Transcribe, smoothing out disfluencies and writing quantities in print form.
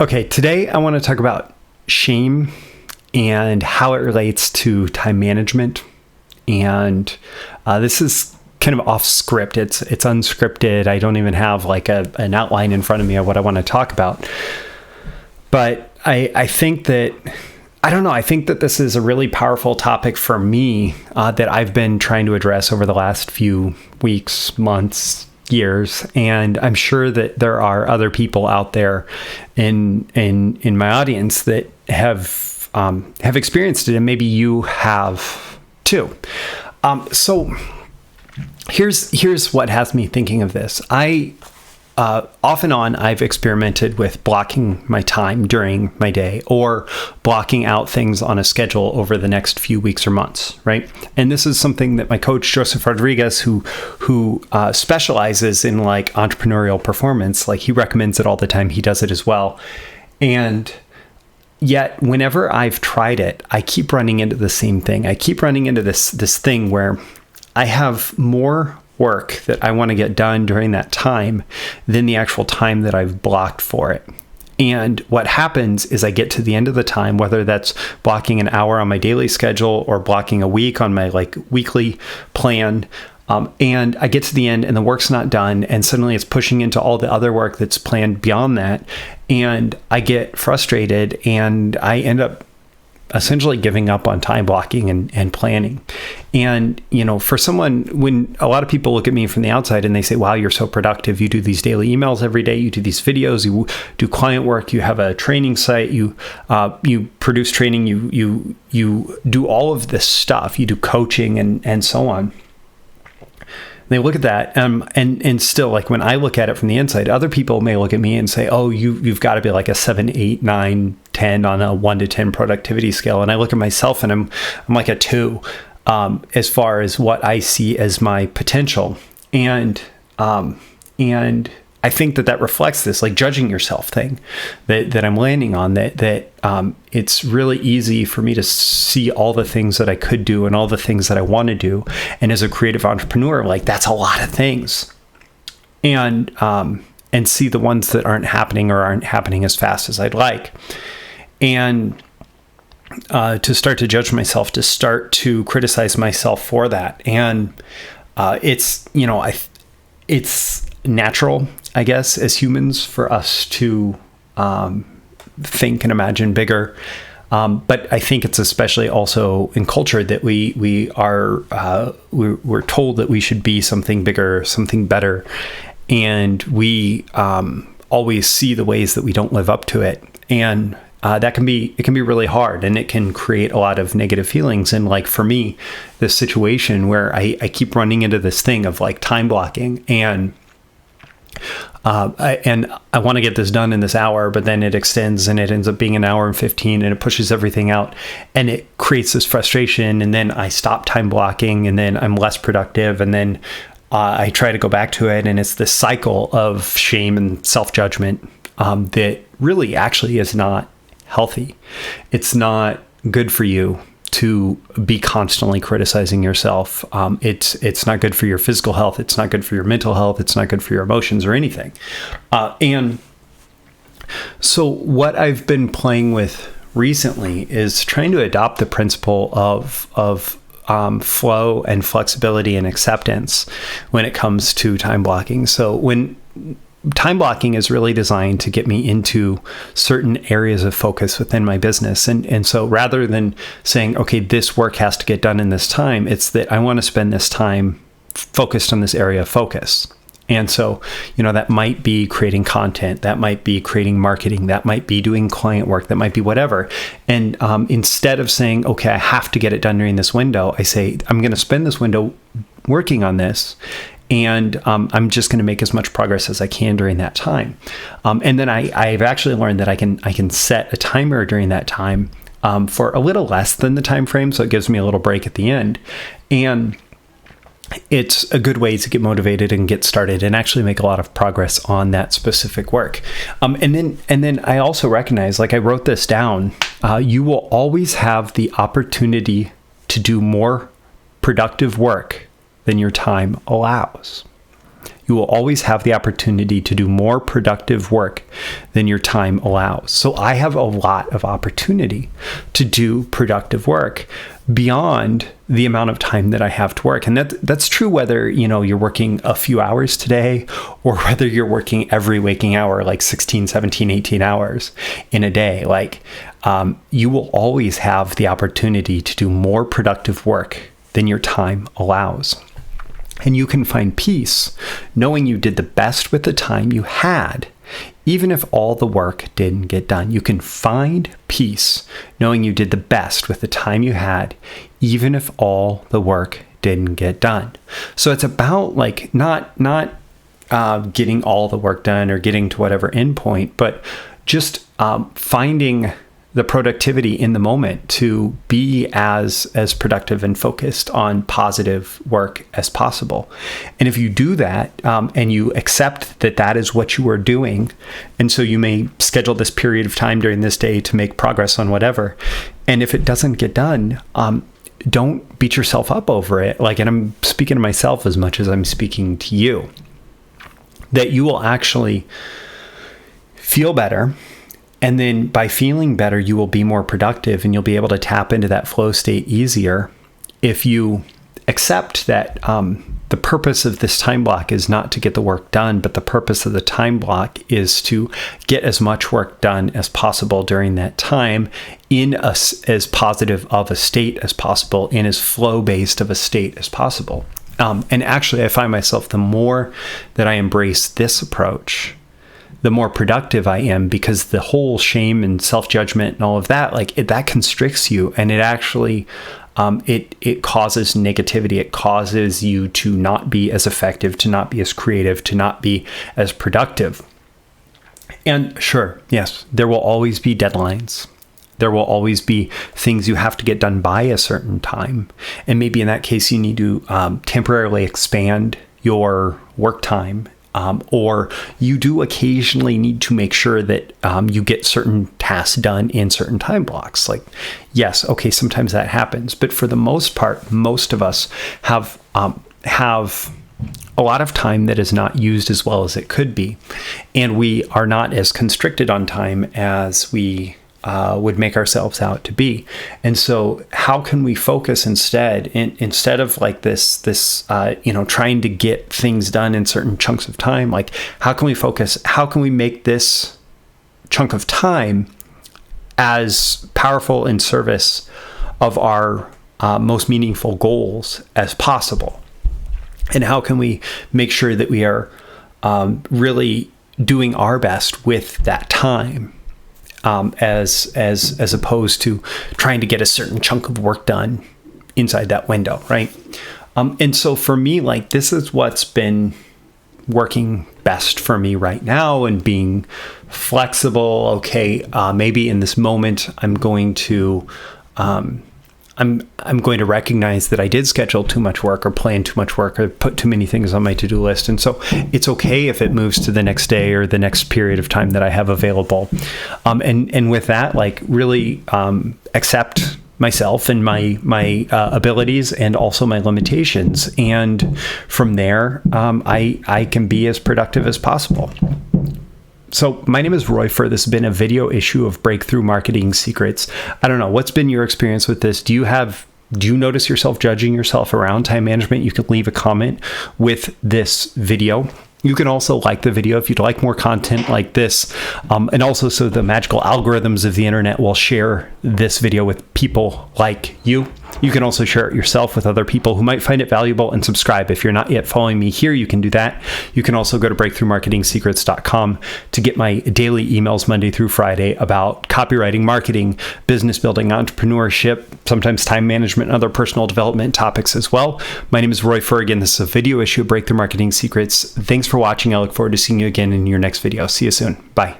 Okay, today I want to talk about shame and how it relates to time management. And this is kind of off script. It's unscripted. I don't even have like an outline in front of me of what I want to talk about. But I think that, I don't know, I think that this is a really powerful topic for me that I've been trying to address over the last few weeks, months, years, and I'm sure that there are other people out there in my audience that have experienced it, and maybe you have too. So here's what has me thinking of this. Off and on, I've experimented with blocking my time during my day or blocking out things on a schedule over the next few weeks or months, right? And this is something that my coach, Joseph Rodriguez, who specializes in like entrepreneurial performance, like he recommends it all the time. He does it as well. And yet, whenever I've tried it, I keep running into the same thing. I keep running into this thing where I have more work that I want to get done during that time than the actual time that I've blocked for it. And what happens is I get to the end of the time, whether that's blocking an hour on my daily schedule or blocking a week on my like weekly plan, and I get to the end and the work's not done, and suddenly it's pushing into all the other work that's planned beyond that, and I get frustrated and I end up essentially giving up on time blocking and planning. And, you know, for someone, when a lot of people look at me from the outside and they say, wow, you're so productive. You do these daily emails every day. You do these videos, you do client work, you have a training site, you produce training, you do all of this stuff, you do coaching and so on. They look at that, and still, like when I look at it from the inside, other people may look at me and say, "Oh, you've got to be like a 7, 8, 9, 10 on a 1 to 10 productivity scale." And I look at myself, and I'm like a 2 as far as what I see as my potential, and I think that reflects this like judging yourself thing that I'm landing on. That it's really easy for me to see all the things that I could do and all the things that I want to do. And as a creative entrepreneur, like that's a lot of things. And see the ones that aren't happening or aren't happening as fast as I'd like. And to start to judge myself, to start to criticize myself for that. And it's natural, I guess, as humans for us to think and imagine bigger. But I think it's especially also in culture that we're told that we should be something bigger, something better. And we always see the ways that we don't live up to it. And it can be really hard, and it can create a lot of negative feelings. And like for me, this situation where I keep running into this thing of like time blocking and I want to get this done in this hour, but then it extends and it ends up being an hour and 15 and it pushes everything out and it creates this frustration. And then I stop time blocking and then I'm less productive. And then I try to go back to it. And it's this cycle of shame and self-judgment that really actually is not healthy. It's not good for you to be constantly criticizing yourself. It's not good for your physical health. It's not good for your mental health. It's not good for your emotions or anything. And so what I've been playing with recently is trying to adopt the principle of flow and flexibility and acceptance when it comes to time blocking. So when time blocking is really designed to get me into certain areas of focus within my business. And so rather than saying, okay, this work has to get done in this time, it's that I want to spend this time focused on this area of focus. And so, that might be creating content, that might be creating marketing, that might be doing client work, that might be whatever. And instead of saying, okay, I have to get it done during this window, I say, I'm going to spend this window working on this. And I'm just going to make as much progress as I can during that time. And then I've actually learned that I can set a timer during that time for a little less than the time frame. So it gives me a little break at the end. And it's a good way to get motivated and get started and actually make a lot of progress on that specific work. And then I also recognize, like I wrote this down, you will always have the opportunity to do more productive work than your time allows. You will always have the opportunity to do more productive work than your time allows. So I have a lot of opportunity to do productive work beyond the amount of time that I have to work. And that's true whether, you're working a few hours today or whether you're working every waking hour, like 16, 17, 18 hours in a day. You will always have the opportunity to do more productive work than your time allows. And you can find peace knowing you did the best with the time you had, even if all the work didn't get done. You can find peace knowing you did the best with the time you had, even if all the work didn't get done. So it's about not getting all the work done or getting to whatever endpoint, but just finding the productivity in the moment to be as productive and focused on positive work as possible. And if you do that and you accept that is what you are doing, and so you may schedule this period of time during this day to make progress on whatever, and if it doesn't get done, don't beat yourself up over it. And I'm speaking to myself as much as I'm speaking to you, that you will actually feel better. And then by feeling better, you will be more productive and you'll be able to tap into that flow state easier if you accept that the purpose of this time block is not to get the work done, but the purpose of the time block is to get as much work done as possible during that time in as positive of a state as possible, in as flow-based of a state as possible. And actually, I find myself, the more that I embrace this approach, the more productive I am, because the whole shame and self-judgment and all of that, that constricts you, and it actually, it causes negativity. It causes you to not be as effective, to not be as creative, to not be as productive. And sure, yes, there will always be deadlines. There will always be things you have to get done by a certain time. And maybe in that case, you need to temporarily expand your work time. Or you do occasionally need to make sure that you get certain tasks done in certain time blocks. Yes, okay, sometimes that happens. But for the most part, most of us have a lot of time that is not used as well as it could be. And we are not as constricted on time as we would make ourselves out to be. And so how can we focus instead of this trying to get things done in certain chunks of time? How can we focus? How can we make this chunk of time as powerful in service of our most meaningful goals as possible? And how can we make sure that we are really doing our best with that time? As opposed to trying to get a certain chunk of work done inside that window, right? And so for me, this is what's been working best for me right now, and being flexible. Okay, maybe in this moment, I'm going to recognize that I did schedule too much work, or plan too much work, or put too many things on my to-do list. And so it's okay if it moves to the next day or the next period of time that I have available. And with that, really accept myself and my abilities, and also my limitations. And from there, I can be as productive as possible. So my name is Roy Furr. This has been a video issue of Breakthrough Marketing Secrets. I don't know, what's been your experience with this? Do you notice yourself judging yourself around time management? You can leave a comment with this video. You can also like the video if you'd like more content like this. And also, so the magical algorithms of the internet will share this video with people like you. You can also share it yourself with other people who might find it valuable, and subscribe. If you're not yet following me here, you can do that. You can also go to breakthroughmarketingsecrets.com to get my daily emails Monday through Friday about copywriting, marketing, business building, entrepreneurship, sometimes time management, and other personal development topics as well. My name is Roy Furr. Again, this is a video issue of Breakthrough Marketing Secrets. Thanks for watching. I look forward to seeing you again in your next video. See you soon. Bye.